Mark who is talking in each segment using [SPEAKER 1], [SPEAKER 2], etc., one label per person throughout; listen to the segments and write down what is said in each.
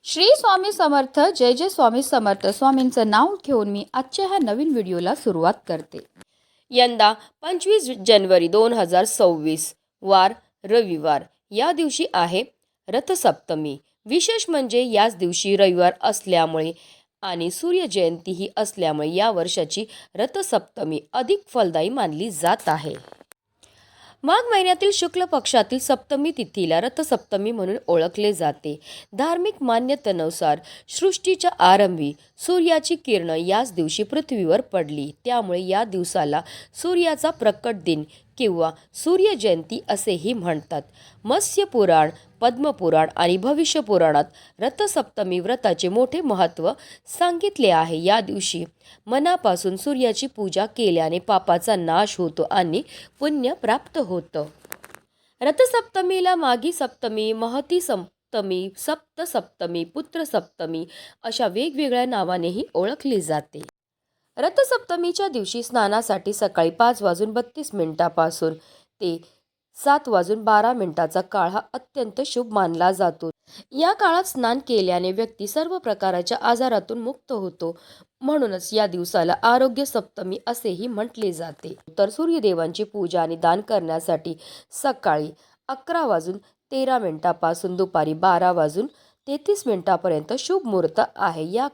[SPEAKER 1] श्री स्वामी समर्थ. जय जय स्वामी समर्थ. स्वामींचं नाव घेऊन मी आजच्या ह्या नवीन व्हिडिओला सुरुवात करते.
[SPEAKER 2] यंदा 25 जानेवारी 2026 वार रविवार. या दिवशी आहे रथसप्तमी. विशेष म्हणजे याच दिवशी रविवार असल्यामुळे आणि सूर्यजयंतीही असल्यामुळे या वर्षाची रथसप्तमी अधिक फलदायी मानली जात आहे. माघ महिन्यातील शुक्ल पक्षातील सप्तमी तिथीला रथसप्तमी म्हणून ओळखले जाते. धार्मिक मान्यतेनुसार सृष्टीच्या आरंभी सूर्याची किरणं याच दिवशी पृथ्वीवर पडली. त्यामुळे या दिवसाला सूर्याचा प्रकट दिन किंवा सूर्यजयंती असेही म्हणतात. मत्स्य पुराण, पद्मपुराण आणि भविष्य पुराणात रथसप्तमी व्रताचे मोठे महत्त्व सांगितले आहे. या दिवशी मनापासून सूर्याची पूजा केल्याने पापाचा नाश होतो आणि पुण्य प्राप्त होतं. रथसप्तमीला माघी सप्तमी, महती सप्तमी, सप्तसप्तमी, पुत्रसप्तमी अशा वेगवेगळ्या नावानेही ओळखली जाते. रथसप्तमीच्या दिवशी स्नानासाठी सकाळी 5:32 ते 7:12 काळ हा अत्यंत शुभ मानला जातो. या काळात स्नान केल्याने व्यक्ती सर्व प्रकारच्या आजारातून मुक्त होतो. म्हणूनच या दिवसाला आरोग्य सप्तमी असेही म्हटले जाते. तर सूर्यदेवांची पूजा आणि दान करण्यासाठी सकाळी 11:13 पासून दुपारी 12:33 शुभ मुहूर्त आहे. या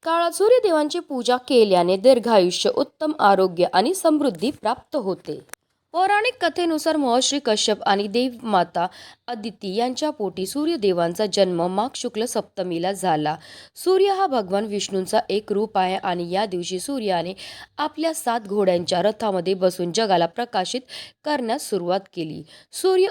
[SPEAKER 2] काळात सूर्यदेवांची पूजा केल्याने दीर्घायुष्य, उत्तम आरोग्य आणि समृद्धी प्राप्त होते. पौराणिक कथेनुसार महर्षी कश्यप आणि देवमाता अदिती यांच्या पोटी सूर्यदेवांचा जन्म माघ शुक्ल सप्तमीला झाला. सूर्य हा भगवान विष्णूंचा एक रूप आहे आणि या दिवशी सूर्याने आपल्या 7 घोड्यांच्या रथामध्ये बसून जगाला प्रकाशित करण्यास सुरुवात केली. सूर्य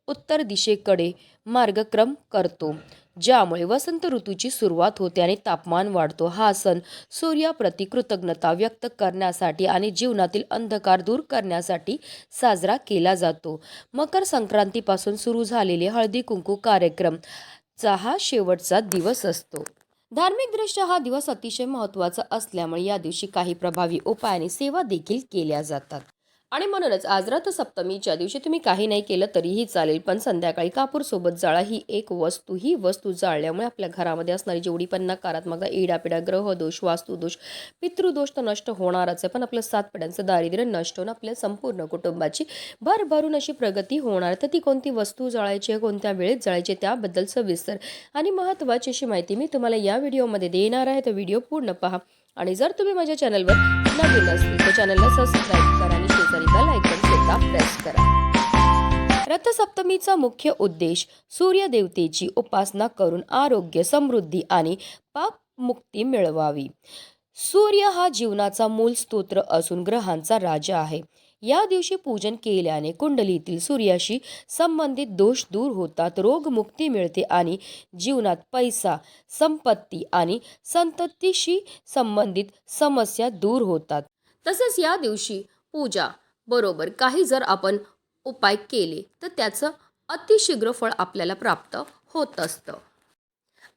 [SPEAKER 2] उत्तर दिशेकडे मार्गक्रम करतो, ज्यामुळे वसंत ऋतूची सुरुवात होते आणि तापमान वाढतो. हा सण सूर्याप्रती कृतज्ञता व्यक्त करण्यासाठी आणि जीवनातील अंधकार दूर करण्यासाठी साजरा केला जातो. मकर संक्रांतीपासून सुरू झालेले हळदी कुंकू कार्यक्रमचा हा शेवटचा दिवस असतो. धार्मिकदृष्ट्या हा दिवस अतिशय महत्त्वाचा असल्यामुळे या दिवशी काही प्रभावी उपाय आणि सेवा देखील केल्या जातात. आणि म्हणूनच आज रथसप्तमीच्या दिवशी तुम्ही काही नाही केलं तरीही चालेल, पण संध्याकाळी कापूर सोबत जाळा. ही वस्तू जाळल्यामुळे आपल्या घरामध्ये असणारी जेवढी पण नकारात्मकता, इडापिडा, ग्रहदोष, वास्तुदोष, पितृदोष तर नष्ट होणारच आहे, पण आपलं 7 पिढ्यांचं दारिद्र्य नष्ट होऊन आपल्या संपूर्ण कुटुंबाची भरभरून अशी प्रगती होणार. तर ती कोणती वस्तू जाळायची आहे, कोणत्या वेळेत जाळायची, त्याबद्दल सविस्तर आणि महत्त्वाची अशी माहिती मी तुम्हाला या व्हिडिओमध्ये देणार आहे. तर व्हिडिओ पूर्ण पहा. आणि जर तुम्ही माझ्या चॅनलवर नवीन असतील तर चॅनलला सबस्क्राईब करा आणि शेजारी बेल आयकॉन सुद्धा प्रेस करा. रथसप्तमीचा मुख्य उद्देश सूर्यदेवतेची उपासना करून आरोग्य, समृद्धी आणि पापमुक्ती मिळवावी. सूर्य हा जीवनाचा मूल स्तोत्र असून ग्रहांचा राजा आहे. या दिवशी पूजन केल्याने कुंडलीतील सूर्याशी संबंधित दोष दूर होतात, रोगमुक्ती मिळते आणि जीवनात पैसा, संपत्ती आणि संततीशी संबंधित समस्या दूर होतात. तसेच या दिवशी पूजा बरोबर काही जर आपण उपाय केले तर त्याचं अतिशीघ्र फळ आपल्याला प्राप्त होत असतं.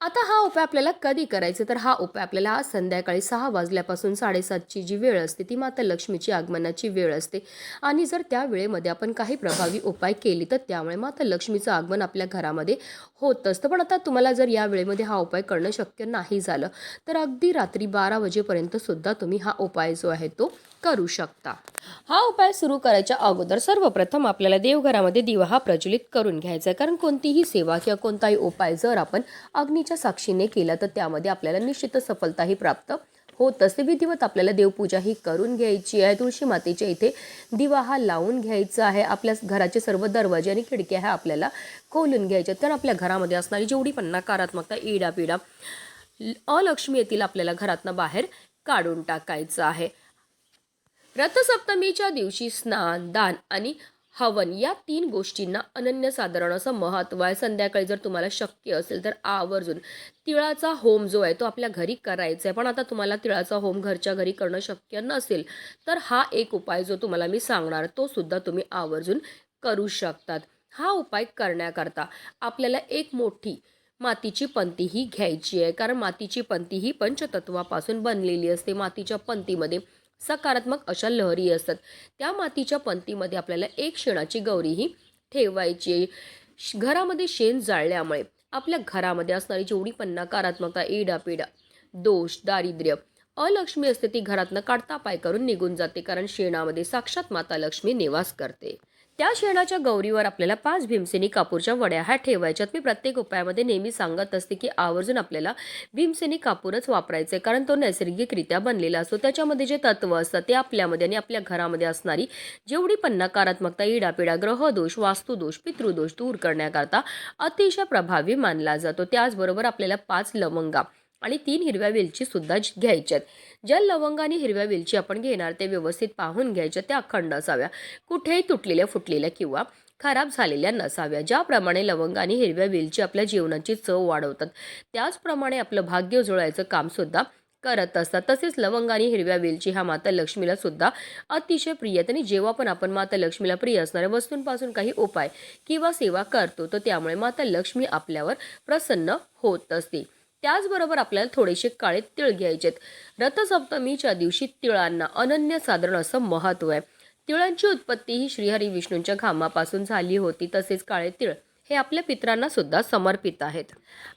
[SPEAKER 2] आता हा उपाय आपल्याला कधी करायचा, तर हा उपाय आपल्याला आज संध्याकाळी 6 वाजल्यापासून 7:30ची जी वेळ असते ती माता लक्ष्मीची आगमनाची वेळ असते. आणि जर त्या वेळेमध्ये आपण काही प्रभावी उपाय केले तर त्यामुळे माता लक्ष्मीचं आगमन आपल्या घरामध्ये होत असतं. पण आता तुम्हाला जर या वेळेमध्ये हा उपाय करणं शक्य नाही झालं तर अगदी रात्री 12 वाजेपर्यंत सुद्धा तुम्ही हा उपाय जो आहे तो करू शकता. हा उपाय सुरू करायच्या अगोदर सर्वप्रथम आपल्याला देवघरामध्ये दिवा हा प्रज्वलित करून घ्यायचा आहे. कारण कोणतीही सेवा किंवा कोणताही उपाय जर आपण अग्नीच्या साक्षीने केला तर त्यामध्ये आपल्याला निश्चितच सफलताही प्राप्त होत असते. विधिवत आपल्याला देवपूजा ही करून घ्यायची आहे. तुळशी मातेच्या इथे दिवा हा लावून घ्यायचा आहे. आपल्या घराचे सर्व दरवाजे आणि खिडक्या ह्या आपल्याला खोलून घ्यायच्या. तर आपल्या घरामध्ये असणारी जेवढी पण नकारात्मकता, इडापिडा, अलक्ष्मी येतील आपल्याला घरातनं बाहेर काढून टाकायचं आहे. रथसप्तमीच्या दिवशी स्नान, दान आणि हवन या 3 गोष्टींना अनन्यसाधारण असं महत्त्व आहे. संध्याकाळी जर तुम्हाला शक्य असेल तर आवर्जून तिळाचा होम जो आहे तो आपल्या घरी करायचा आहे. पण आता तुम्हाला तिळाचा होम घरच्या घरी करणं शक्य नसेल तर हा एक उपाय जो तुम्हाला मी सांगणार तो सुद्धा तुम्ही आवर्जून करू शकतात. हा उपाय करण्याकरता आपल्याला एक मोठी मातीची पंती ही घ्यायची आहे. कारण मातीची पंती ही पंचतत्वापासून बनलेली असते. मातीच्या पंतीमध्ये सकारात्मक अशा लहरी असतात. त्या मातीच्या पंतीमध्ये आपल्याला एक शेणाची गौरी ही ठेवायची. घरामध्ये शेण जाळल्यामुळे आपल्या घरामध्ये असणारी जेवढी पण नकारात्मकता, इडापिडा, दोष, दारिद्र्य, अलक्ष्मी असते ती घरातनं काढता पाय करून निघून जाते. कारण शेणामध्ये साक्षात माता लक्ष्मी निवास करते. त्या शेणाच्या गौरीवर आपल्याला 5 भीमसेनी कापूरच्या वड्या ह्या ठेवायच्यात. मी प्रत्येक उपायामध्ये नेहमी सांगत असते की आवर्जून आपल्याला भीमसेनी कापूरच वापरायचं आहे, कारण तो नैसर्गिकरित्या बनलेला असतो. त्याच्यामध्ये जे तत्व असतात ते आपल्यामध्ये आणि आपल्या घरामध्ये असणारी जेवढी पण नकारात्मकता, इडापिडा, ग्रहदोष, वास्तुदोष, पितृदोष दूर करण्याकरता अतिशय प्रभावी मानला जातो. त्याचबरोबर आपल्याला 5 लवंगा आणि 3 हिरव्या वेलची सुद्धा घ्यायच्यात. ज्या लवंग आणि हिरव्या वेलची आपण घेणार ते व्यवस्थित पाहून घ्यायच्या, त्या अखंड असाव्या, कुठेही तुटलेल्या, फुटलेल्या किंवा खराब झालेल्या नसाव्या. ज्याप्रमाणे लवंग आणि हिरव्या वेलची आपल्या जीवनाची चव वाढवतात, त्याचप्रमाणे आपलं भाग्य जुळायचं काम सुद्धा करत असतात. तसेच लवंग आणि हिरव्या वेलची हा माता लक्ष्मीला सुद्धा अतिशय प्रिय आहेत आणि जेव्हा पण आपण माता लक्ष्मीला प्रिय असणाऱ्या वस्तूंपासून काही उपाय किंवा सेवा करतो, तर त्यामुळे माता लक्ष्मी आपल्यावर प्रसन्न होत असते. त्याचबरोबर आपल्याला थोडेसे काळे तीळ घ्यायचेत. रथसप्तमीच्या दिवशी तिळांना अनन्यसाधारण असं महत्त्व आहे. तिळांची उत्पत्ती ही श्रीहरी विष्णूंच्या घामापासून झाली होती. तसेच काळे तीळ हे आपल्या पितरांना सुद्धा समर्पित आहेत.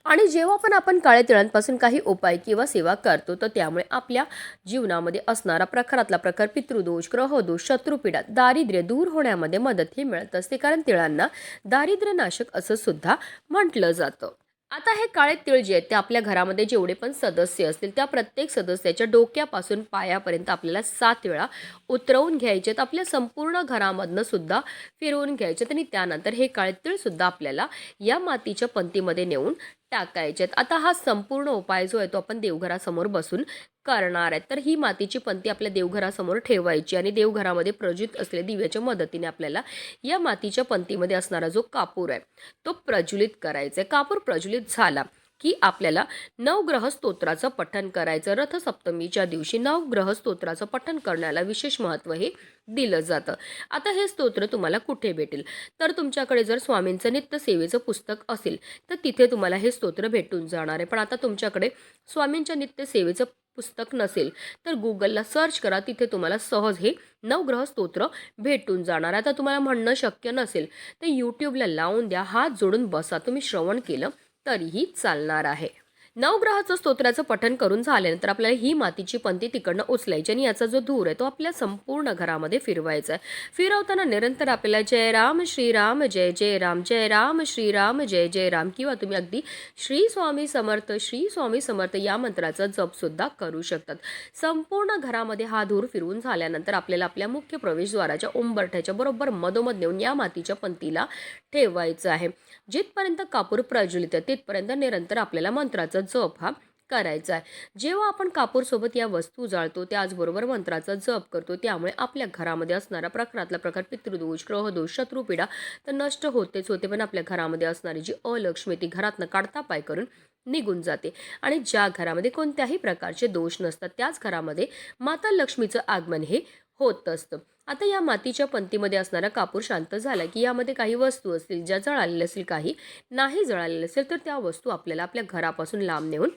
[SPEAKER 2] आणि जेव्हा पण आपण काळ्या तिळांपासून काही उपाय किंवा सेवा करतो, तर त्यामुळे आपल्या जीवनामध्ये असणारा प्रखरातला प्रखर पितृदोष, ग्रहदोष, शत्रुपीडा, दारिद्र्य दूर होण्यामध्ये मदत ही मिळत असते. कारण तिळांना दारिद्र्यनाशक असं सुद्धा म्हटलं जातं. आता हे काळे तीळ जे आहेत ते आपल्या घरामध्ये जेवढे पण सदस्य असतील त्या प्रत्येक सदस्याच्या डोक्यापासून पायापर्यंत आपल्याला 7 वेळा उतरवून घ्यायचेत. आपल्या संपूर्ण घरामधनं सुद्धा फिरवून घ्यायचेत आणि त्यानंतर हे काळे तीळ सुद्धा आपल्याला या मातीच्या पंतीमध्ये नेऊन टाकायचेत. आता हा संपूर्ण उपाय जो आहे तो आपण देवघरासमोर बसून करणार आहे. तर ही मातीची पंती आपल्या देवघरासमोर ठेवायची आणि देवघरामध्ये प्रज्वलित असलेल्या दिव्याच्या मदतीने आपल्याला या मातीच्या पंतीमध्ये असणारा जो कापूर आहे तो प्रज्वलित करायचा आहे. कापूर प्रज्वलित झाला की आपल्याला नवग्रह स्तोत्राचं पठण करायचं. रथसप्तमीच्या दिवशी नवग्रह स्तोत्राचं पठण करण्याला विशेष महत्त्व हे दिलं जातं. आता हे स्तोत्र तुम्हाला कुठे भेटेल, तर तुमच्याकडे जर स्वामींचं नित्य सेवेचं पुस्तक असेल तर तिथे तुम्हाला हे स्तोत्र भेटून जाणार आहे. पण आता तुमच्याकडे स्वामींच्या नित्य सेवेचं पुस्तक नसेल तर गुगलला सर्च करा, तिथे तुम्हाला सहज हे नवग्रह स्तोत्र भेटून जाणार. आता तुम्हाला म्हणणं शक्य नसेल तर यूट्यूबला लावून द्या, हात जोडून बसा, तुम्ही श्रवण केलं तरीही चालणार आहे. नवग्रहाचं स्तोत्राचं पठण करून झाल्यानंतर आपल्याला ही मातीची पंती तिकडनं उचलायची आणि याचा जो धूर आहे तो आपल्या संपूर्ण घरामध्ये फिरवायचा आहे. फिरवताना निरंतर आपल्याला जय राम श्रीराम जय जय राम, जय राम श्रीराम जय जय राम किंवा तुम्ही अगदी श्री स्वामी समर्थ, श्री स्वामी समर्थ या मंत्राचा जप सुद्धा करू शकतात. संपूर्ण घरामध्ये हा धूर फिरवून झाल्यानंतर आपल्याला आपल्या मुख्य प्रवेशद्वाराच्या उंबरठ्याच्या बरोबर मधोमध नेऊन या मातीच्या पंतीला ठेवायचं आहे. जिथपर्यंत कापूर प्रज्वलित आहे तिथपर्यंत निरंतर आपल्याला मंत्राचा जप हा करायचा आहे. जेव्हा आपण कापूर सोबत या वस्तू जाळतो त्याचबरोबर मंत्राचा जप करतो, त्यामुळे आपल्या घरामध्ये असणारा प्रखरातला प्रकार पितृदोष, ग्रहदोष, शत्रुपीडा तर नष्ट होतेच होते, पण आपल्या घरामध्ये असणारी जी अलक्ष्मी ती घरातनं काढता पाय करून निघून जाते. आणि ज्या घरामध्ये कोणत्याही प्रकारचे दोष नसतात त्याच घरामध्ये माता लक्ष्मीचं आगमन हे होत असतं. आता या मातीच्या पंतीमध्ये असणारा कापूर शांत झाला की यामध्ये काही वस्तू असतील ज्या जळालेल्या असतील, काही नाही जळालेल्या असेल, तर त्या वस्तू आपल्याला आपल्या घरापासून लांब नेऊन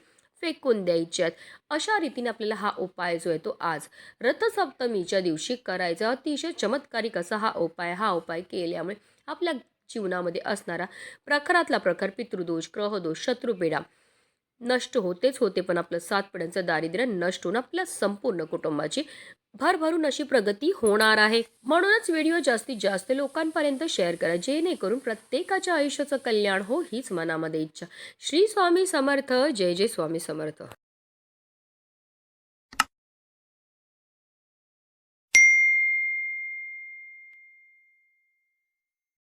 [SPEAKER 2] फेकून द्यायच्यात. अशा रीतीने आपल्याला हा उपाय जो आहे तो आज रथसप्तमीच्या दिवशी करायचा. अतिशय चमत्कारिक असा हा उपाय केल्यामुळे आपल्या जीवनामध्ये असणारा प्रखरातला प्रखर पितृदोष, ग्रहदोष, शत्रुपीडा नष्ट होतेच होते, पण आपलं 7 पिढ्यांचं दारिद्र्य नष्ट होऊन आपल्या संपूर्ण कुटुंबाची भरभरून अशी प्रगती होणार आहे. म्हणूनच व्हिडिओ जास्तीत जास्त लोकांपर्यंत शेअर करा, जेणेकरून प्रत्येकाच्या आयुष्याचं कल्याण हो हीच मनामध्ये इच्छा. श्री स्वामी समर्थ. जय जय स्वामी समर्थ.